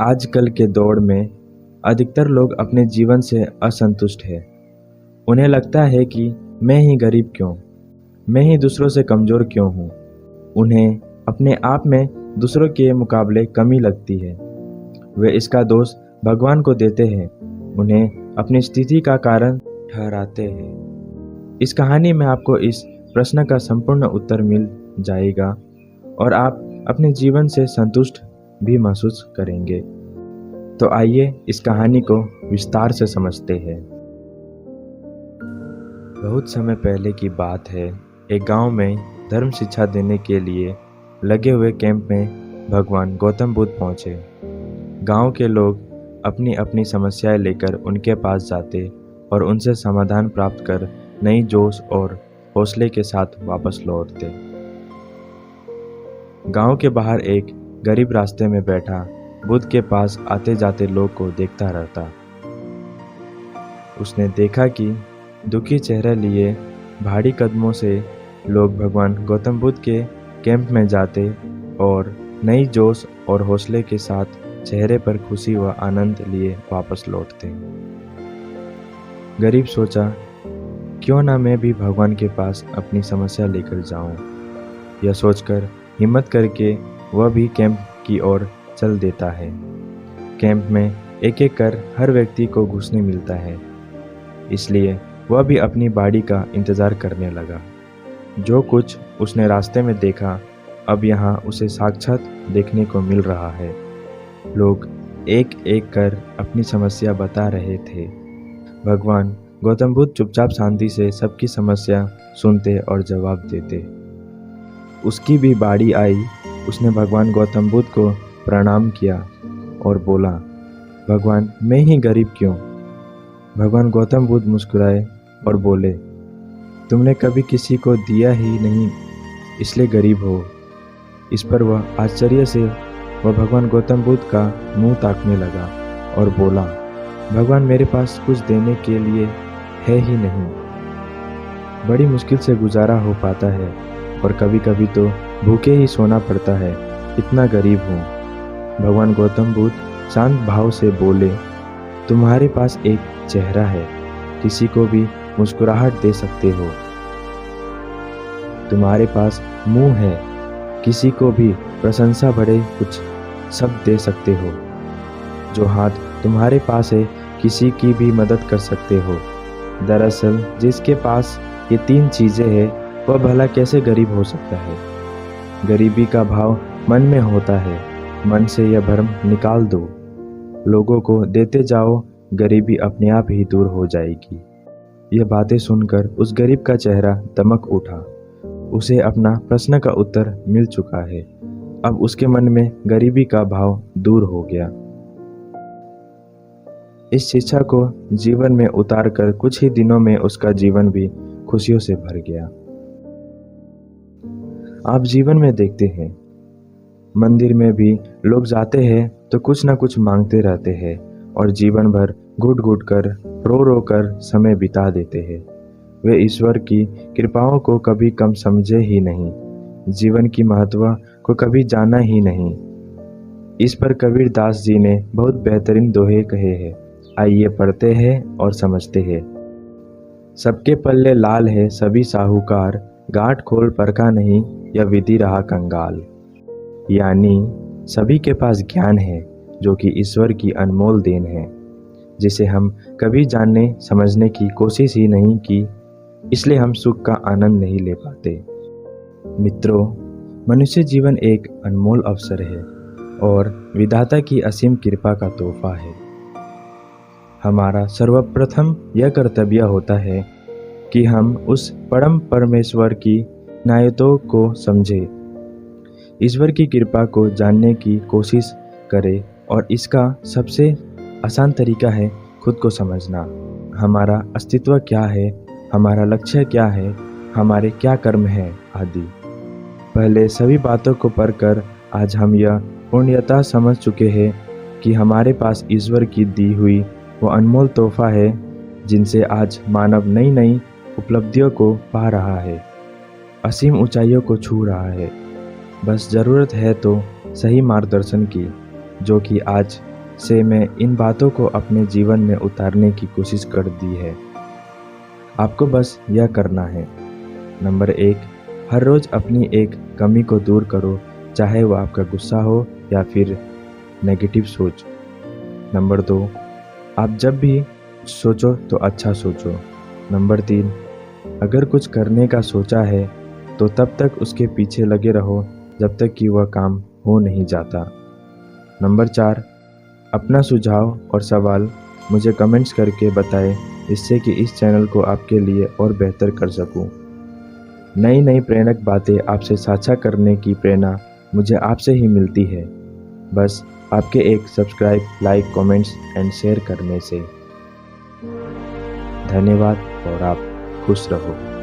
आजकल के दौर में अधिकतर लोग अपने जीवन से असंतुष्ट हैं। उन्हें लगता है कि मैं ही गरीब क्यों, मैं ही दूसरों से कमज़ोर क्यों हूँ। उन्हें अपने आप में दूसरों के मुकाबले कमी लगती है। वे इसका दोष भगवान को देते हैं, उन्हें अपनी स्थिति का कारण ठहराते हैं। इस कहानी में आपको इस प्रश्न का संपूर्ण उत्तर मिल जाएगा और आप अपने जीवन से संतुष्ट भी महसूस करेंगे। तो आइए इस कहानी को विस्तार से समझते हैं। बहुत समय पहले की बात है। एक गांव में धर्म शिक्षा देने के लिए लगे हुए कैंप में भगवान गौतम बुद्ध पहुंचे। गांव के लोग अपनी अपनी समस्याएं लेकर उनके पास जाते और उनसे समाधान प्राप्त कर नई जोश और हौसले के साथ वापस लौटते। गांव के बाहर एक गरीब रास्ते में बैठा बुद्ध के पास आते जाते लोग को देखता रहता। उसने देखा कि दुखी चेहरा लिए भारी कदमों से लोग भगवान गौतम बुद्ध के कैंप में जाते और नई जोश और हौसले के साथ चेहरे पर खुशी व आनंद लिए वापस लौटते। गरीब सोचा, क्यों ना मैं भी भगवान के पास अपनी समस्या लेकर जाऊं। यह सोचकर हिम्मत करके वह भी कैंप की ओर चल देता है। कैंप में एक एक कर हर व्यक्ति को घुसने मिलता है, इसलिए वह भी अपनी बारी का इंतज़ार करने लगा। जो कुछ उसने रास्ते में देखा, अब यहाँ उसे साक्षात देखने को मिल रहा है। लोग एक एक कर अपनी समस्या बता रहे थे। भगवान गौतम बुद्ध चुपचाप शांति से सबकी समस्या सुनते और जवाब देते। उसकी भी बारी आई। उसने भगवान गौतम बुद्ध को प्रणाम किया और बोला, भगवान मैं ही गरीब क्यों। भगवान गौतम बुद्ध मुस्कुराए और बोले, तुमने कभी किसी को दिया ही नहीं, इसलिए गरीब हो। इस पर वह आश्चर्य से वह भगवान गौतम बुद्ध का मुंह ताकने लगा और बोला, भगवान मेरे पास कुछ देने के लिए है ही नहीं। बड़ी मुश्किल से गुजारा हो पाता है और कभी कभी तो भूखे ही सोना पड़ता है, इतना गरीब हूँ। भगवान गौतम बुद्ध शांत भाव से बोले, तुम्हारे पास एक चेहरा है, किसी को भी मुस्कुराहट दे सकते हो। तुम्हारे पास मुंह है, किसी को भी प्रशंसा भरे कुछ शब्द दे सकते हो। जो हाथ तुम्हारे पास है, किसी की भी मदद कर सकते हो। दरअसल जिसके पास ये तीन चीज़ें हैं, वह भला कैसे गरीब हो सकता है। गरीबी का भाव मन में होता है, मन से यह भ्रम निकाल दो। लोगों को देते जाओ, गरीबी अपने आप ही दूर हो जाएगी। यह बातें सुनकर उस गरीब का चेहरा दमक उठा। उसे अपना प्रश्न का उत्तर मिल चुका है। अब उसके मन में गरीबी का भाव दूर हो गया। इस शिक्षा को जीवन में उतारकर कुछ ही दिनों में उसका जीवन भी खुशियों से भर गया। आप जीवन में देखते हैं, मंदिर में भी लोग जाते हैं तो कुछ ना कुछ मांगते रहते हैं और जीवन भर घुट घुट कर रो रो कर समय बिता देते हैं। वे ईश्वर की कृपाओं को कभी कम समझे ही नहीं, जीवन की महत्व को कभी जाना ही नहीं। इस पर कबीर दास जी ने बहुत बेहतरीन दोहे कहे हैं। आइए पढ़ते हैं और समझते हैं। सबके पल्ले लाल है सभी साहूकार, गांठ खोल परखा नहीं या विधि रहा कंगाल। यानी सभी के पास ज्ञान है, जो कि ईश्वर की अनमोल देन है, जिसे हम कभी जानने समझने की कोशिश ही नहीं की, इसलिए हम सुख का आनंद नहीं ले पाते। मित्रों, मनुष्य जीवन एक अनमोल अवसर है और विधाता की असीम कृपा का तोहफा है। हमारा सर्वप्रथम यह कर्तव्य होता है कि हम उस परम परमेश्वर की इनायतों को समझें, ईश्वर की कृपा को जानने की कोशिश करें और इसका सबसे आसान तरीका है खुद को समझना। हमारा अस्तित्व क्या है, हमारा लक्ष्य क्या है, हमारे क्या कर्म हैं आदि। पहले सभी बातों को पढ़कर आज हम यह पूर्णतः समझ चुके हैं कि हमारे पास ईश्वर की दी हुई वो अनमोल तोहफा है, जिनसे आज मानव नई नई उपलब्धियों को पा रहा है, असीम ऊंचाइयों को छू रहा है। बस ज़रूरत है तो सही मार्गदर्शन की, जो कि आज से मैं इन बातों को अपने जीवन में उतारने की कोशिश कर दी है। आपको बस यह करना है। नंबर 1, हर रोज़ अपनी एक कमी को दूर करो, चाहे वो आपका गुस्सा हो या फिर नेगेटिव सोच। नंबर 2, आप जब भी सोचो तो अच्छा सोचो। नंबर 3, अगर कुछ करने का सोचा है तो तब तक उसके पीछे लगे रहो जब तक कि वह काम हो नहीं जाता। नंबर 4, अपना सुझाव और सवाल मुझे कमेंट्स करके बताएं, इससे कि इस चैनल को आपके लिए और बेहतर कर सकूं। नई नई प्रेरक बातें आपसे साझा करने की प्रेरणा मुझे आपसे ही मिलती है, बस आपके एक subscribe, like, comments and share करने से। धन्यवाद और आप खुश रहो।